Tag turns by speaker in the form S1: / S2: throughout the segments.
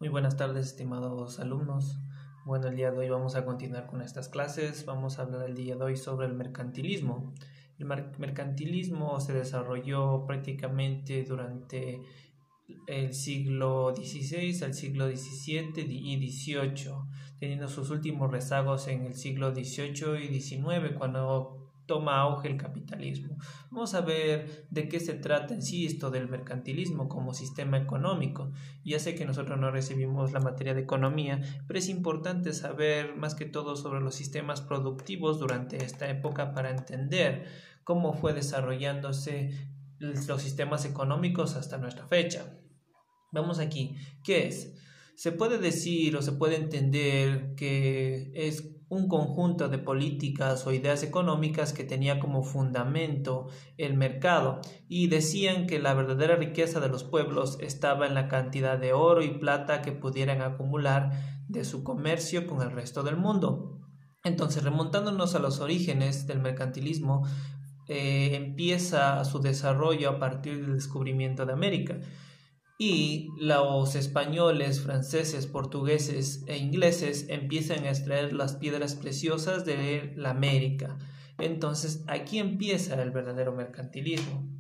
S1: Muy buenas tardes, estimados alumnos. Bueno, el día de hoy vamos a continuar con estas clases. Vamos a hablar el día de hoy sobre el mercantilismo. El mercantilismo se desarrolló prácticamente durante el siglo XVI al siglo XVII y XVIII, teniendo sus últimos rezagos en el siglo XVIII y XIX, cuando toma auge el capitalismo. Vamos a ver de qué se trata en sí esto del mercantilismo como sistema económico. Ya sé que nosotros no recibimos la materia de economía, pero es importante saber más que todo sobre los sistemas productivos durante esta época para entender cómo fue desarrollándose los sistemas económicos hasta nuestra fecha. Vamos aquí, ¿qué es? Se puede decir o se puede entender que es un conjunto de políticas o ideas económicas que tenía como fundamento el mercado y decían que la verdadera riqueza de los pueblos estaba en la cantidad de oro y plata que pudieran acumular de su comercio con el resto del mundo. Entonces, remontándonos a los orígenes del mercantilismo, empieza su desarrollo a partir del descubrimiento de América. Y los españoles, franceses, portugueses e ingleses empiezan a extraer las piedras preciosas de la América. Entonces aquí empieza el verdadero mercantilismo.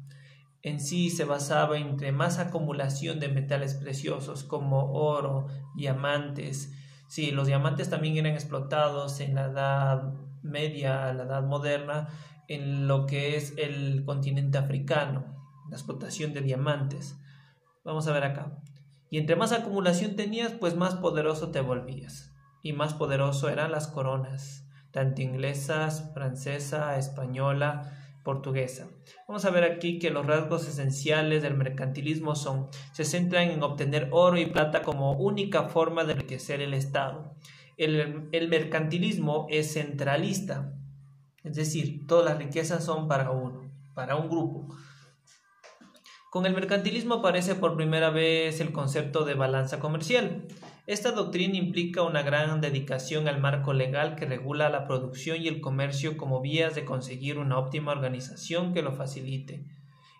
S1: En sí se basaba entre más acumulación de metales preciosos como oro, diamantes. Sí, los diamantes también eran explotados en la Edad Media, la Edad Moderna, en lo que es el continente africano, la explotación de diamantes. Vamos a ver acá. Y entre más acumulación tenías, pues más poderoso te volvías. Y más poderoso eran las coronas, tanto inglesas, francesa, española, portuguesa. Vamos a ver aquí que los rasgos esenciales del mercantilismo se centran en obtener oro y plata como única forma de enriquecer el Estado. El mercantilismo es centralista, es decir, todas las riquezas son para uno, para un grupo. Con el mercantilismo aparece por primera vez el concepto de balanza comercial. Esta doctrina implica una gran dedicación al marco legal que regula la producción y el comercio como vías de conseguir una óptima organización que lo facilite.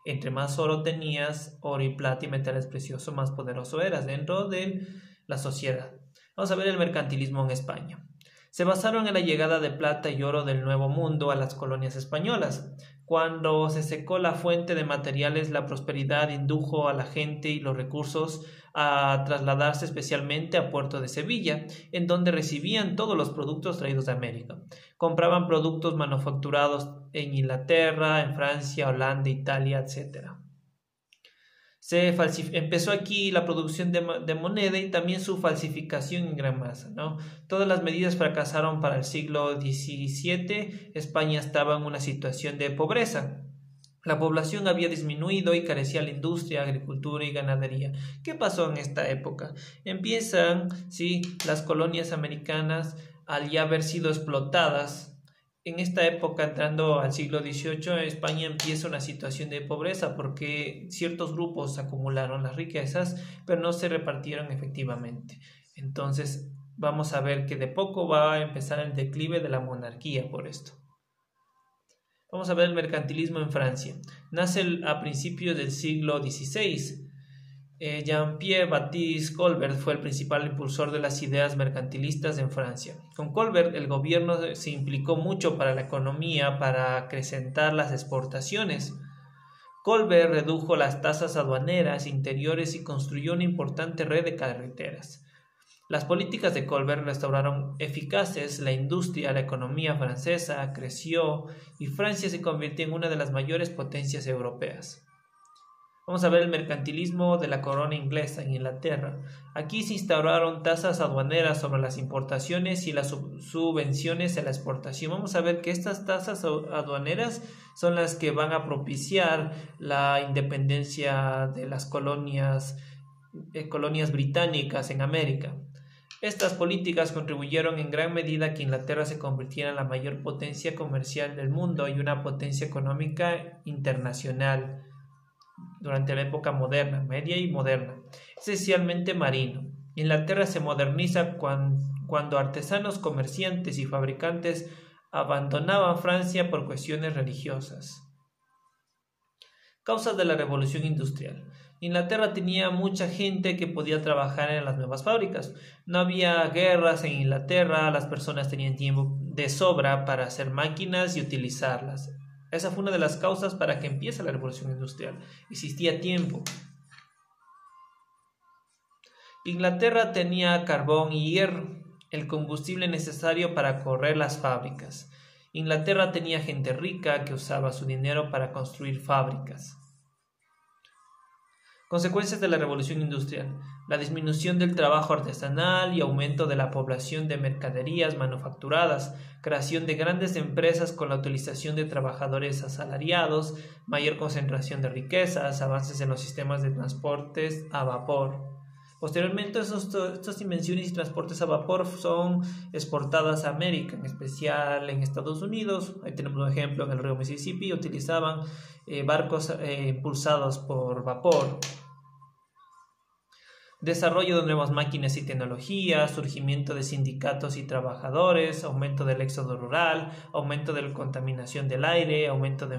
S1: Entre más oro tenías, oro y plata y metales preciosos, más poderoso eras dentro de la sociedad. Vamos a ver el mercantilismo en España. Se basaron en la llegada de plata y oro del Nuevo Mundo a las colonias españolas. Cuando se secó la fuente de materiales, la prosperidad indujo a la gente y los recursos a trasladarse especialmente a Puerto de Sevilla, en donde recibían todos los productos traídos de América. Compraban productos manufacturados en Inglaterra, en Francia, Holanda, Italia, etc. Empezó aquí la producción de moneda y también su falsificación en gran masa, ¿no? Todas las medidas fracasaron para el siglo XVII. España estaba en una situación de pobreza. La población había disminuido y carecía la industria, agricultura y ganadería. ¿Qué pasó en esta época? Empiezan, sí, las colonias americanas al ya haber sido explotadas. En esta época, entrando al siglo XVIII, España empieza una situación de pobreza porque ciertos grupos acumularon las riquezas, pero no se repartieron efectivamente. Entonces, vamos a ver que de poco va a empezar el declive de la monarquía por esto. Vamos a ver el mercantilismo en Francia. Nace a principios del siglo XVI. Jean-Pierre Baptiste Colbert fue el principal impulsor de las ideas mercantilistas en Francia. Con Colbert, el gobierno se implicó mucho para la economía, para acrecentar las exportaciones. Colbert redujo las tasas aduaneras interiores y construyó una importante red de carreteras. Las políticas de Colbert restauraron eficaces la industria, la economía francesa creció y Francia se convirtió en una de las mayores potencias europeas. Vamos a ver el mercantilismo de la corona inglesa en Inglaterra. Aquí se instauraron tasas aduaneras sobre las importaciones y las subvenciones a la exportación. Vamos a ver que estas tasas aduaneras son las que van a propiciar la independencia de las colonias británicas en América. Estas políticas contribuyeron en gran medida a que Inglaterra se convirtiera en la mayor potencia comercial del mundo y una potencia económica internacional durante la época moderna, media y moderna, esencialmente marino. Inglaterra se moderniza cuando artesanos, comerciantes y fabricantes abandonaban Francia por cuestiones religiosas. Causas de la Revolución Industrial. Inglaterra tenía mucha gente que podía trabajar en las nuevas fábricas. No había guerras en Inglaterra, las personas tenían tiempo de sobra para hacer máquinas y utilizarlas. Esa fue una de las causas para que empiece la revolución industrial. Existía tiempo. Inglaterra tenía carbón y hierro, el combustible necesario para correr las fábricas. Inglaterra tenía gente rica que usaba su dinero para construir fábricas. Consecuencias de la revolución industrial: la disminución del trabajo artesanal y aumento de la población de mercaderías manufacturadas, creación de grandes empresas con la utilización de trabajadores asalariados, mayor concentración de riquezas, avances en los sistemas de transportes a vapor. Posteriormente, estas invenciones y transportes a vapor son exportadas a América, en especial en Estados Unidos. Ahí tenemos un ejemplo en el río Mississippi, utilizaban barcos impulsados por vapor. Desarrollo de nuevas máquinas y tecnologías, surgimiento de sindicatos y trabajadores, aumento del éxodo rural, aumento de la contaminación del aire, aumento de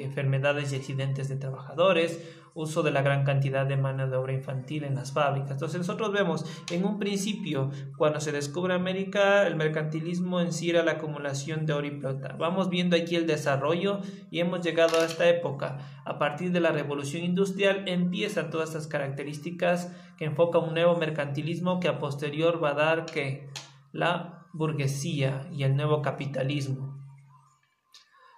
S1: enfermedades y accidentes de trabajadores, uso de la gran cantidad de mano de obra infantil en las fábricas. Entonces nosotros vemos, en un principio, cuando se descubre América, el mercantilismo en sí era la acumulación de oro y plata. Vamos viendo aquí el desarrollo y hemos llegado a esta época. A partir de la revolución industrial empiezan todas estas características que enfoca un nuevo mercantilismo que a posterior va a dar que la burguesía y el nuevo capitalismo.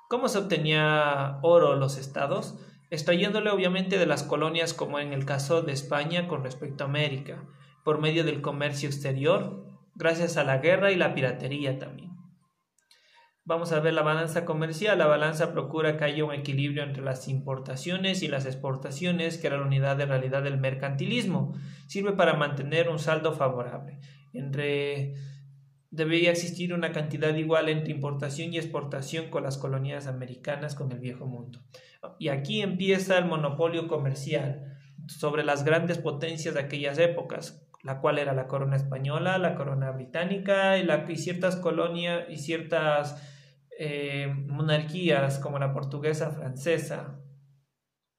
S1: ¿Cómo se obtenía oro los estados? Extrayéndole obviamente de las colonias, como en el caso de España con respecto a América, por medio del comercio exterior, gracias a la guerra y la piratería también. Vamos a ver la balanza comercial. La balanza procura que haya un equilibrio entre las importaciones y las exportaciones, que era la unidad de realidad del mercantilismo. Sirve para mantener un saldo favorable. Debería existir una cantidad igual entre importación y exportación con las colonias americanas, con el viejo mundo. Y aquí empieza el monopolio comercial sobre las grandes potencias de aquellas épocas, la cual era la corona española, la corona británica y ciertas colonias y ciertas monarquías como la portuguesa, francesa.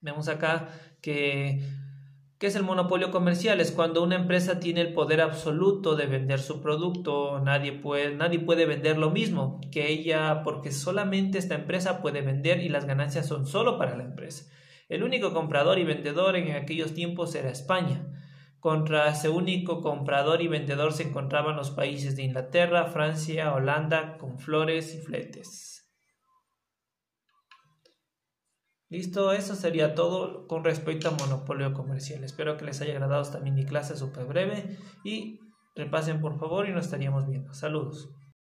S1: Vemos acá ¿qué es el monopolio comercial? Es cuando una empresa tiene el poder absoluto de vender su producto. Nadie puede vender lo mismo que ella, porque solamente esta empresa puede vender y las ganancias son solo para la empresa. El único comprador y vendedor en aquellos tiempos era España. Contra ese único comprador y vendedor se encontraban los países de Inglaterra, Francia, Holanda, con flores y fletes. Listo, eso sería todo con respecto al monopolio comercial. Espero que les haya agradado esta mini clase súper breve y repasen por favor y nos estaríamos viendo. Saludos.